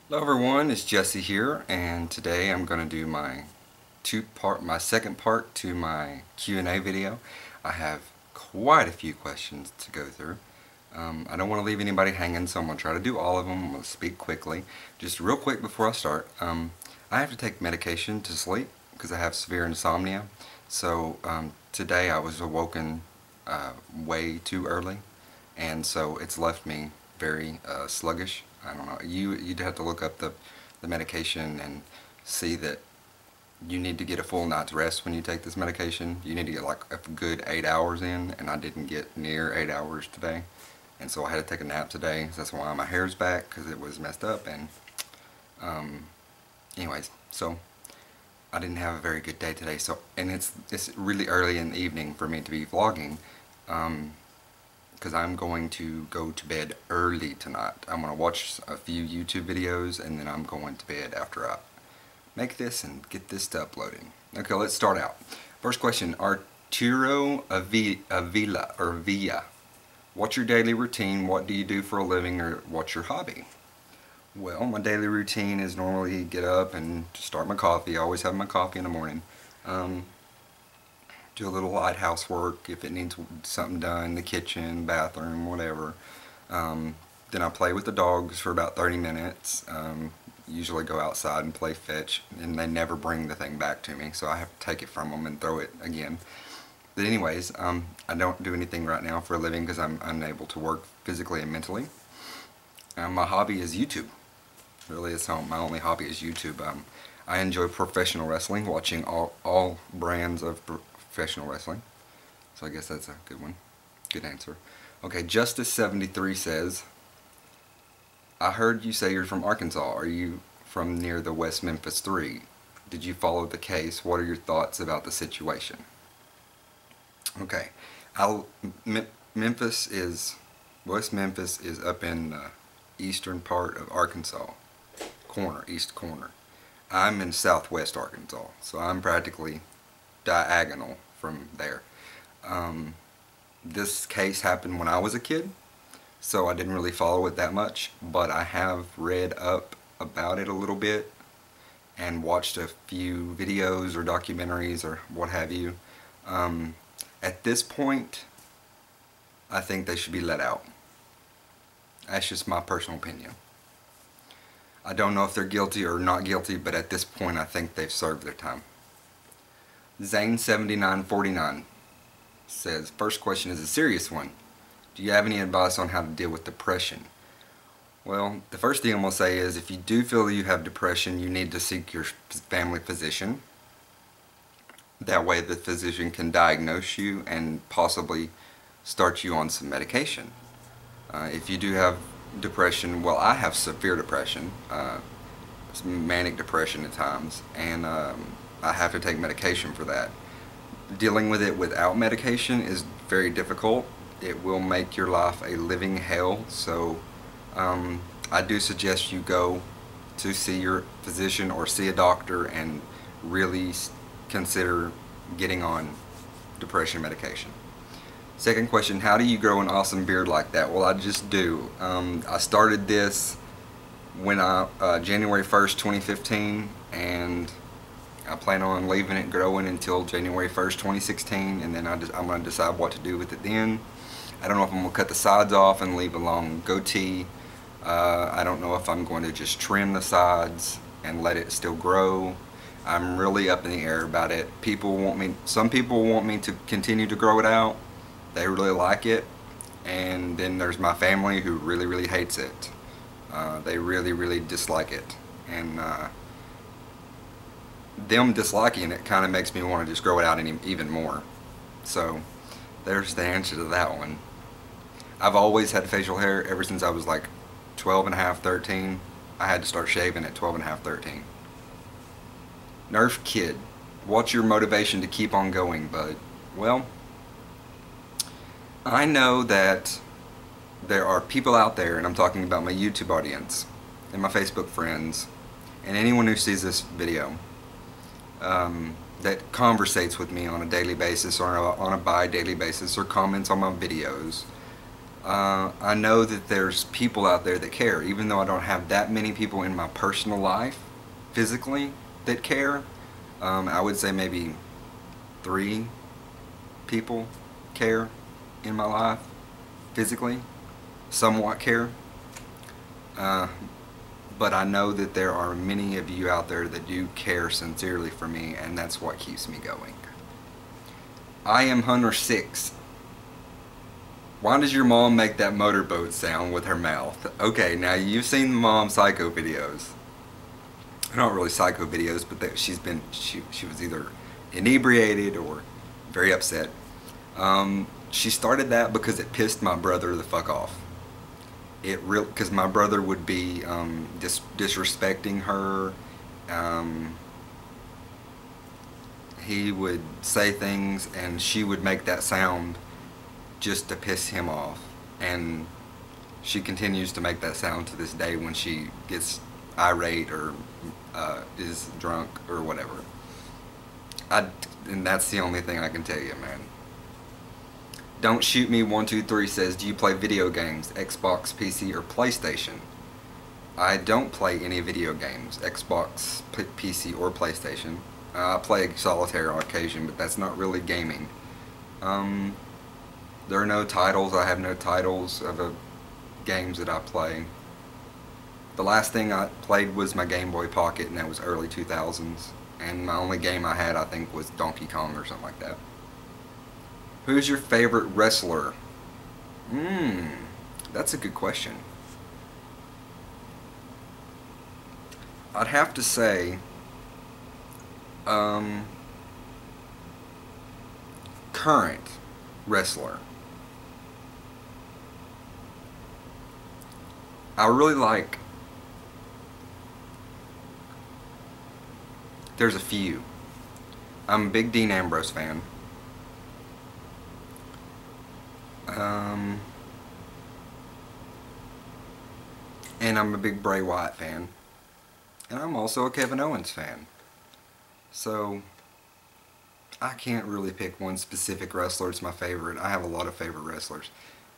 Hello everyone, it's Jesse here, and today I'm going to do my second part to my Q&A video. I have quite a few questions to go through. I don't want to leave anybody hanging, so I'm going to try to do all of them. I'm going to speak quickly. Just real quick before I start, I have to take medication to sleep because I have severe insomnia. So today I was awoken way too early, and so it's left me very sluggish. I don't know. You'd have to look up the medication and see that you need to get a full night's rest when you take this medication. You need to get like a good 8 hours in, and I didn't get near 8 hours today, and so I had to take a nap today. So that's why my hair's back, because it was messed up. And anyways, so I didn't have a very good day today. So, and it's really early in the evening for me to be vlogging. Because I'm going to go to bed early tonight. I'm going to watch a few YouTube videos, and then I'm going to bed after I make this and get this to uploading. Okay, let's start out. First question, Arturo Avila, or Villa. What's your daily routine? What do you do for a living, or what's your hobby? Well, my daily routine is normally get up and start my coffee. I always have my coffee in the morning. Do a little light housework if it needs something done, the kitchen, bathroom, whatever. Then I play with the dogs for about 30 minutes. Usually go outside and play fetch, and they never bring the thing back to me, so I have to take it from them and throw it again. But anyways, I don't do anything right now for a living because I'm unable to work physically and mentally. My hobby is YouTube. Really, it's my only hobby is YouTube. I enjoy professional wrestling, watching all brands of professional wrestling. So I guess that's a good one. Good answer. Okay, Justice73 says, I heard you say you're from Arkansas. Are you from near the West Memphis 3? Did you follow the case? What are your thoughts about the situation? Okay, West Memphis is up in the eastern part of Arkansas, east corner. I'm in southwest Arkansas, so I'm practically diagonal from there. This case happened when I was a kid, so I didn't really follow it that much, but I have read up about it a little bit and watched a few videos or documentaries or what have you. At this point, I think they should be let out. That's just my personal opinion. I don't know if they're guilty or not guilty, but at this point I think they've served their time. Zane7949 says, first question is a serious one. Do you have any advice on how to deal with depression? Well, the first thing I'm going to say is if you do feel that you have depression, you need to seek your family physician. That way the physician can diagnose you and possibly start you on some medication. If you do have depression, well, I have severe depression, manic depression at times, and I have to take medication for that. Dealing with it without medication is very difficult. It will make your life a living hell, so I do suggest you go to see your physician or see a doctor and really consider getting on depression medication. Second question, how do you grow an awesome beard like that? Well, I just do. I started this when January 1st, 2015, and I plan on leaving it growing until January 1st, 2016, and then I'm going to decide what to do with it then. I don't know if I'm going to cut the sides off and leave a long goatee. I don't know if I'm going to just trim the sides and let it still grow. I'm really up in the air about it. Some people want me to continue to grow it out. They really like it. And then there's my family who really, really hates it. They really, really dislike it. And them disliking it kind of makes me want to just grow it out even more. So there's the answer to that one. I've always had facial hair ever since I was like 12 and a half, 13. I had to start shaving at 12 and a half, 13. Nerf Kid, what's your motivation to keep on going, bud? Well, I know that there are people out there, and I'm talking about my YouTube audience and my Facebook friends and anyone who sees this video, that conversates with me on a daily basis or on a bi-daily basis or comments on my videos. I know that there's people out there that care, even though I don't have that many people in my personal life, physically, that care. I would say maybe 3 people care in my life, physically, somewhat care. But I know that there are many of you out there that do care sincerely for me, and that's what keeps me going. I am Hunter 6. Why does your mom make that motorboat sound with her mouth? Okay, now you've seen the Mom Psycho videos. Not really psycho videos, but she was either inebriated or very upset. She started that because it pissed my brother the fuck off. Because my brother would be disrespecting her. He would say things and she would make that sound just to piss him off, and she continues to make that sound to this day when she gets irate or is drunk or whatever. And that's the only thing I can tell you, man. Don't Shoot Me 123 says, do you play video games, Xbox, PC, or PlayStation? I don't play any video games, Xbox, PC, or PlayStation. I play solitaire on occasion, but that's not really gaming. There are no titles. I have no titles of games that I play. The last thing I played was my Game Boy Pocket, and that was early 2000s. And my only game I had, I think, was Donkey Kong or something like that. Who's your favorite wrestler? That's a good question. I'd have to say, current wrestler. I really like, there's a few. I'm a big Dean Ambrose fan. And I'm a big Bray Wyatt fan. And I'm also a Kevin Owens fan. So, I can't really pick one specific wrestler. It's my favorite. I have a lot of favorite wrestlers.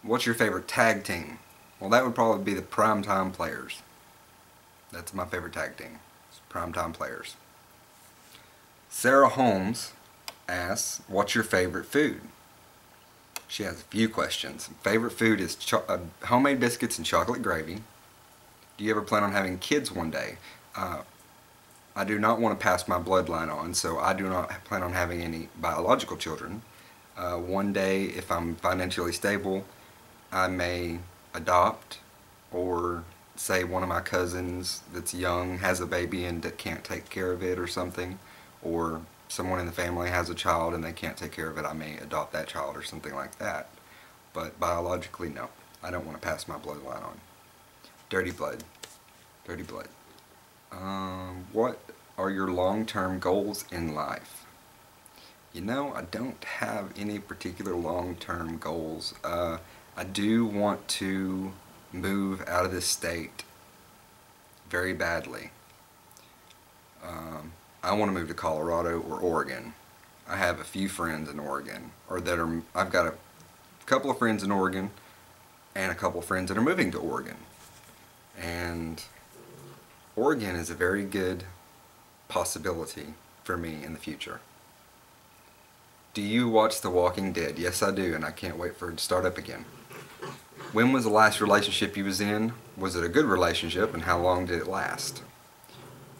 What's your favorite tag team? Well, that would probably be the Primetime Players. That's my favorite tag team. It's Primetime Players. Sarah Holmes asks, what's your favorite food? She has a few questions. Favorite food is homemade biscuits and chocolate gravy. Do you ever plan on having kids one day? I do not want to pass my bloodline on, so I do not plan on having any biological children. One day, if I'm financially stable, I may adopt, or say one of my cousins that's young has a baby and that can't take care of it or something, or someone in the family has a child and they can't take care of it, I may adopt that child or something like that. But biologically, no. I don't want to pass my bloodline on. Dirty blood. Dirty blood. What are your long-term goals in life? You know, I don't have any particular long-term goals. I do want to move out of this state very badly. I want to move to Colorado or Oregon. I have a few friends in Oregon, I've got a couple of friends in Oregon and a couple of friends that are moving to Oregon. And Oregon is a very good possibility for me in the future. Do you watch The Walking Dead? Yes, I do, and I can't wait for it to start up again. When was the last relationship you was in? Was it a good relationship, and how long did it last?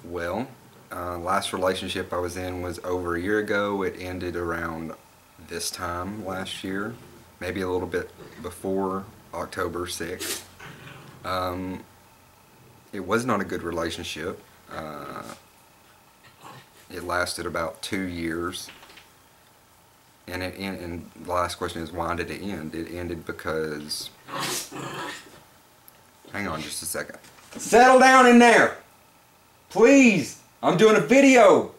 Well, last relationship I was in was over a year ago. It ended around this time last year, maybe a little bit before October 6th. It was not a good relationship. It lasted about 2 years. And the last question is, why did it end? It ended because... Hang on just a second. Settle down in there! Please! I'm doing a video!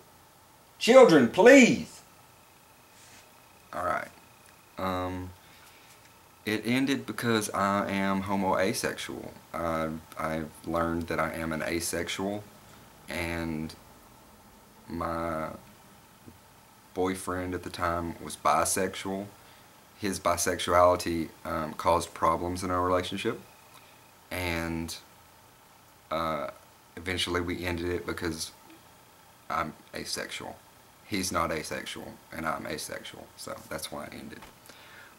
Children, please! Alright. It ended because I am homo-asexual. I've learned that I am an asexual, and my boyfriend at the time was bisexual. his bisexuality caused problems in our relationship, and eventually we ended it because I'm asexual. He's not asexual, and I'm asexual, so that's why it ended.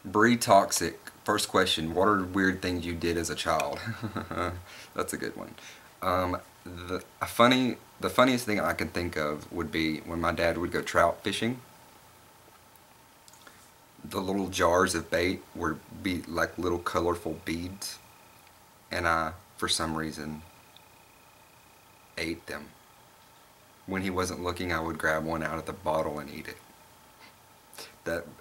Bree Toxic. First question, what are weird things you did as a child? That's a good one. The funniest thing I can think of would be when my dad would go trout fishing. The little jars of bait would be like little colorful beads, and I, for some reason, ate them. When he wasn't looking, I would grab one out of the bottle and eat it.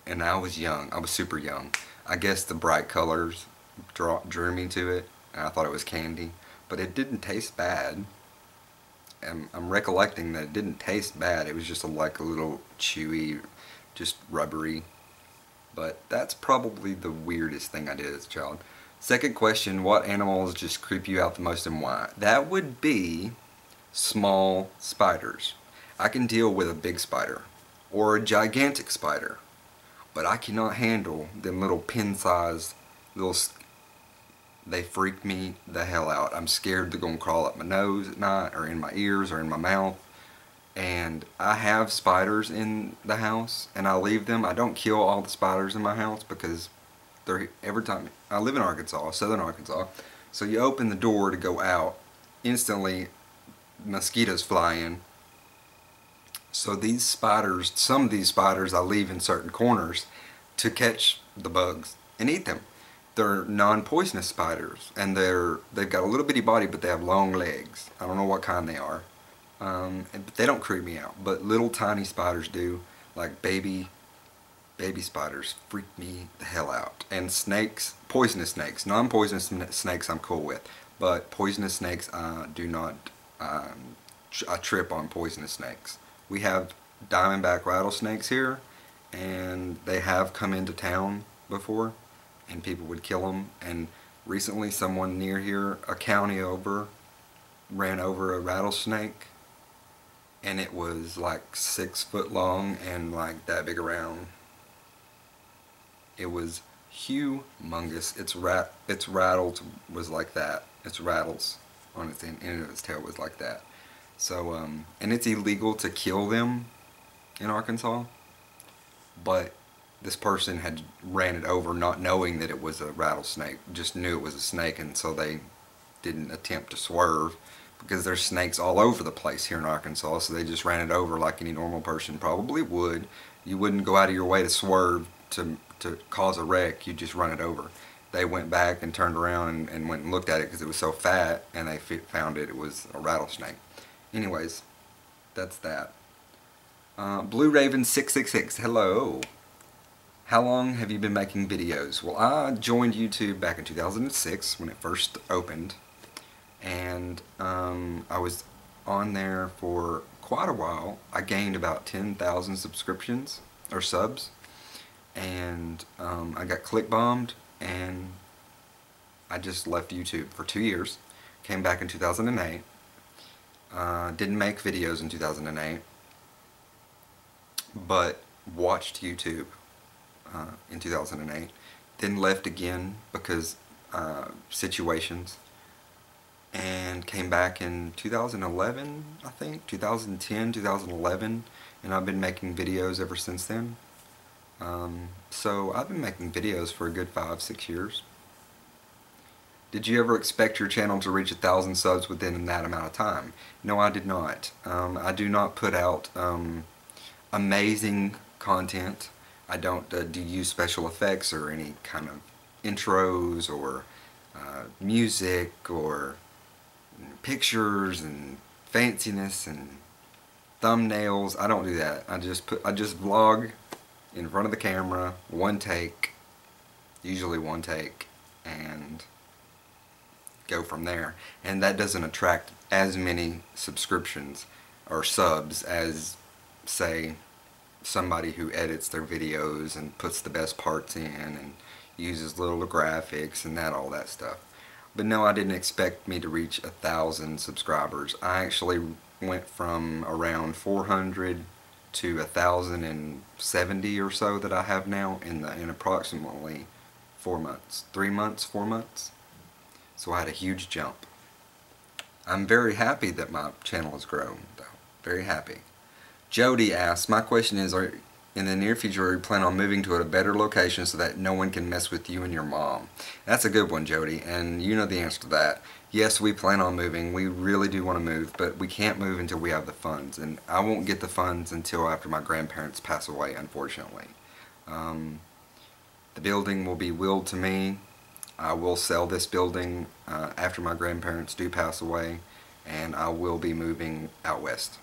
And I was young. I was super young. I guess the bright colors drew me to it, and I thought it was candy. But it didn't taste bad. And I'm recollecting that it didn't taste bad. It was just like a little chewy, just rubbery. But that's probably the weirdest thing I did as a child. Second question, what animals just creep you out the most and why? That would be small spiders. I can deal with a big spider or a gigantic spider, but I cannot handle them little pin-sized little. They freak me the hell out. I'm scared they're gonna crawl up my nose at night, or in my ears, or in my mouth. And I have spiders in the house, and I leave them. I don't kill all the spiders in my house because every time I live in Arkansas, southern Arkansas, so you open the door to go out, instantly mosquitoes fly in. So these spiders, some of these spiders I leave in certain corners to catch the bugs and eat them. They're non-poisonous spiders, and they've got a little bitty body, but they have long legs. I don't know what kind they are, but they don't creep me out. But little tiny spiders do, like baby spiders, freak me the hell out. And snakes, poisonous snakes, non-poisonous snakes I'm cool with, but poisonous snakes I do not. I trip on poisonous snakes. We have diamondback rattlesnakes here, and they have come into town before, and people would kill them. And recently someone near here, a county over, ran over a rattlesnake, and it was like 6 foot long and like that big around. It was humongous. Its rattles was like that. Its rattles on its end of its tail was like that. So and it's illegal to kill them in Arkansas, but this person had ran it over not knowing that it was a rattlesnake, just knew it was a snake, and so they didn't attempt to swerve, because there's snakes all over the place here in Arkansas, so they just ran it over like any normal person probably would. You wouldn't go out of your way to swerve to cause a wreck, you just run it over. They went back and turned around and went and looked at it because it was so fat, and they found it was a rattlesnake. Anyways, that's that. Blue Raven 666, hello. How long have you been making videos? Well, I joined YouTube back in 2006 when it first opened, and I was on there for quite a while. I gained about 10,000 subscriptions or subs, and I got click bombed, and I just left YouTube for 2 years. Came back in 2008. Didn't make videos in 2008, but watched YouTube in 2008. Then left again because situations, and came back in 2011, I think, 2010, 2011, and I've been making videos ever since then. So I've been making videos for a good 5-6 years. Did you ever expect your channel to reach 1,000 subs within that amount of time? No, I did not. I do not put out amazing content. I don't do use special effects or any kind of intros or music or pictures and fanciness and thumbnails. I don't do that. I just vlog in front of the camera, one take, usually one take, and go from there. And that doesn't attract as many subscriptions or subs as, say, somebody who edits their videos and puts the best parts in and uses little graphics and all that stuff. But no, I didn't expect me to reach 1,000 subscribers. I actually went from around 400 to 1,070 or so that I have now in approximately 4 months. 3 months, 4 months. So I had a huge jump. I'm very happy that my channel has grown, though. Very happy. Jody asks, my question is, in the near future, are you planning on moving to a better location so that no one can mess with you and your mom? That's a good one, Jody, and you know the answer to that. Yes, we plan on moving. We really do want to move, but we can't move until we have the funds, and I won't get the funds until after my grandparents pass away, unfortunately. The building will be willed to me. I will sell this building after my grandparents do pass away, and I will be moving out west.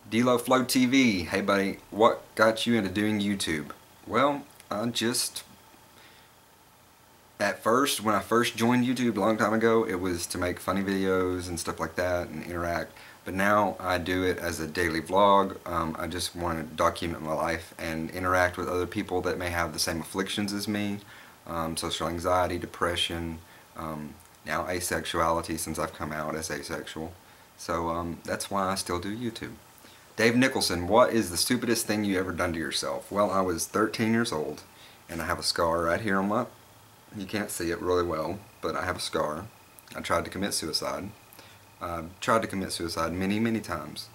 D-Lo Flow TV, hey buddy, what got you into doing YouTube? Well, at first, when I first joined YouTube a long time ago, it was to make funny videos and stuff like that and interact. But now I do it as a daily vlog. I just want to document my life and interact with other people that may have the same afflictions as me. Social anxiety, depression, now asexuality since I've come out as asexual. So that's why I still do YouTube. Dave Nicholson, what is the stupidest thing you ever done to yourself? Well, I was 13 years old and I have a scar right here on my, you can't see it really well, but I have a scar. I tried to commit suicide. Tried to commit suicide many, many times,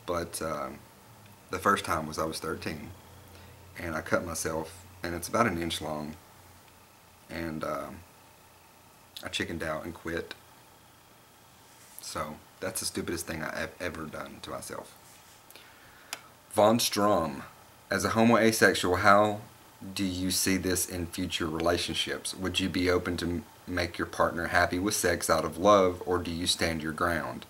but the first time was I was 13 and I cut myself, and it's about 1 inch long, and I chickened out and quit. So that's the stupidest thing I've ever done to myself. Von Strom, as a homo asexual, how do you see this in future relationships? Would you be open to make your partner happy with sex out of love, or do you stand your ground?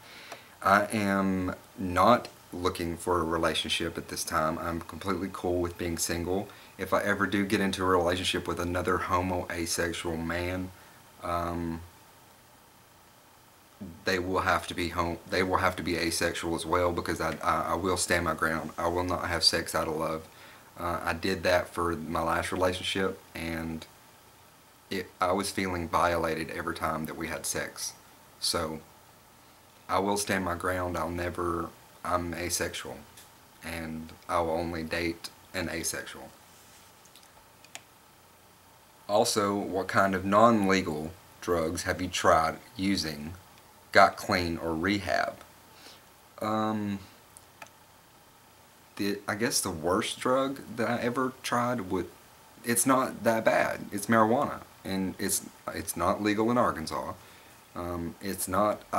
I am not looking for a relationship at this time. I'm completely cool with being single. If I ever do get into a relationship with another homo asexual man, they will have to be asexual as well, because I will stand my ground. I will not have sex out of love. I did that for my last relationship, and I was feeling violated every time that we had sex. So I will stand my ground. I'm asexual, and I will only date an asexual. Also, what kind of non-legal drugs have you tried using, got clean, or rehab? I guess the worst drug that I ever tried, it's not that bad. It's marijuana, and it's not legal in Arkansas. I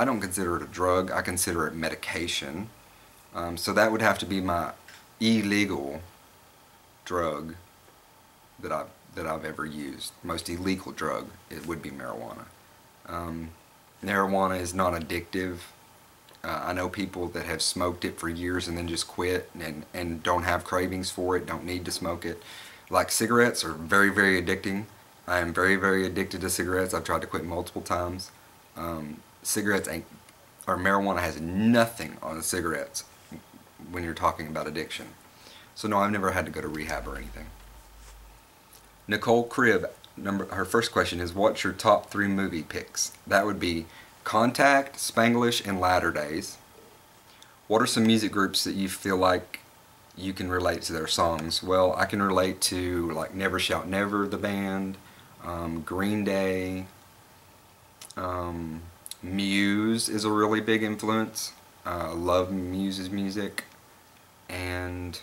don't consider it a drug. I consider it medication. So that would have to be my illegal drug that I've ever used. Most illegal drug, it would be marijuana. Marijuana is not addictive. I know people that have smoked it for years and then just quit and don't have cravings for it, don't need to smoke it. Like cigarettes are very, very addicting. I am very, very addicted to cigarettes. I've tried to quit multiple times. Marijuana has nothing on cigarettes when you're talking about addiction. So no, I've never had to go to rehab or anything. Nicole Cribb, her first question is, what's your top 3 movie picks? That would be Contact, Spanglish, and Latter Days. What are some music groups that you feel like you can relate to their songs? Well, I can relate to like Never Shout Never, the band, Green Day, Muse is a really big influence. I love Muse's music, and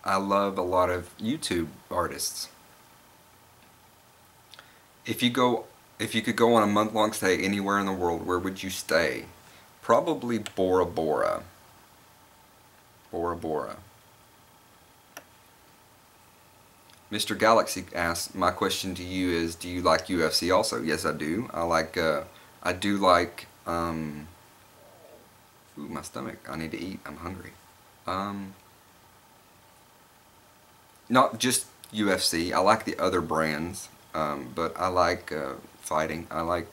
I love a lot of YouTube artists. If you could go on a month-long stay anywhere in the world, where would you stay? Probably Bora Bora. Bora Bora. Mr. Galaxy asks, my question to you is, do you like UFC also? Yes, I do. I do like, ooh, my stomach, I need to eat, I'm hungry. Not just UFC, I like the other brands, but I like fighting. I like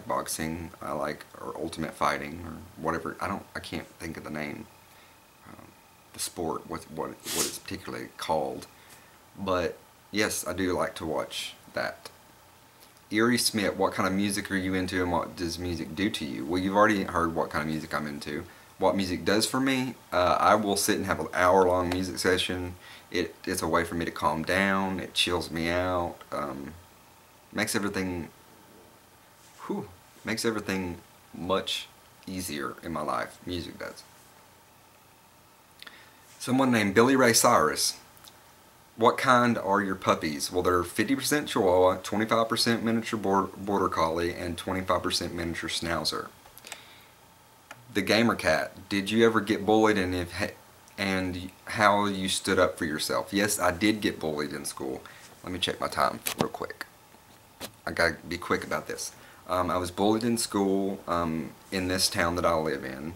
boxing. or Ultimate Fighting, or whatever. I can't think of the name, the sport, what it's particularly called. But yes, I do like to watch that. Erie Smith, what kind of music are you into, and what does music do to you? Well, you've already heard what kind of music I'm into. what music does for me. I will sit and have an hour-long music session. It's a way for me to calm down. It chills me out. Makes everything, makes everything much easier in my life. Music does. Someone named Billy Ray Cyrus. What kind are your puppies? Well, they're 50% Chihuahua, 25% miniature border collie, and 25% miniature schnauzer. The Gamer Cat. Did you ever get bullied, and how you stood up for yourself? Yes, I did get bullied in school. Let me check my time real quick. I gotta be quick about this. I was bullied in school in this town that I live in,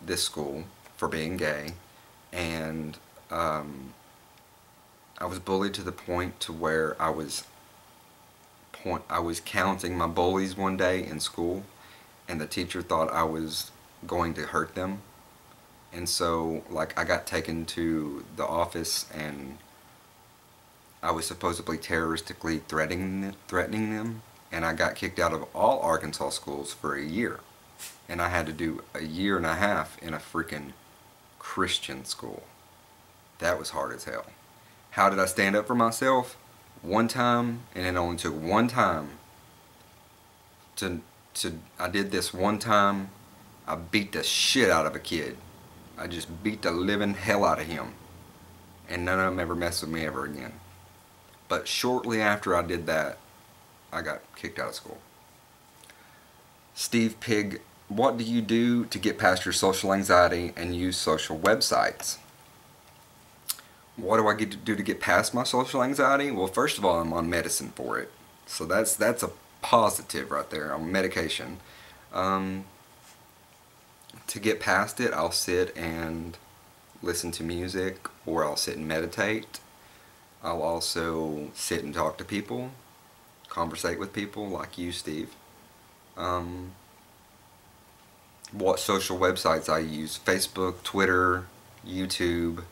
this school, for being gay, and I was bullied to the point to where I was counting my bullies one day in school, and the teacher thought I was going to hurt them, and so like I got taken to the office, and I was supposedly terroristically threatening them, and I got kicked out of all Arkansas schools for a year, and I had to do a year and a half in a freaking Christian school. That was hard as hell. How did I stand up for myself? One time, and it only took one time I did this one time. I beat the shit out of a kid. I just beat the living hell out of him, and none of them ever messed with me ever again. But shortly after I did that, I got kicked out of school. Steve Pig, what do you do to get past your social anxiety and use social websites? What do I get to do to get past my social anxiety? Well, first of all, I'm on medicine for it. So that's a positive right there. I'm on medication. To get past it, I'll sit and listen to music, or I'll sit and meditate. I'll also sit and talk to people, conversate with people like you, Steve. What social websites I use: Facebook, Twitter, YouTube.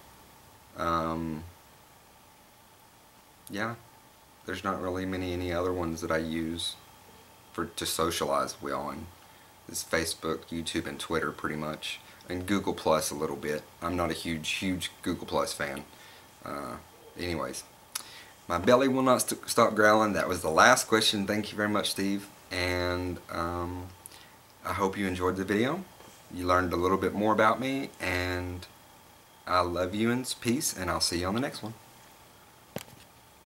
Yeah, there's not really any other ones that I use to socialize on. It's Facebook, YouTube, and Twitter pretty much, and Google Plus a little bit. I'm not a huge Google Plus fan. Anyways, my belly will not stop growling. That was the last question. Thank you very much, Steve, and I hope you enjoyed the video. You learned a little bit more about me, and I love you and peace, and I'll see you on the next one.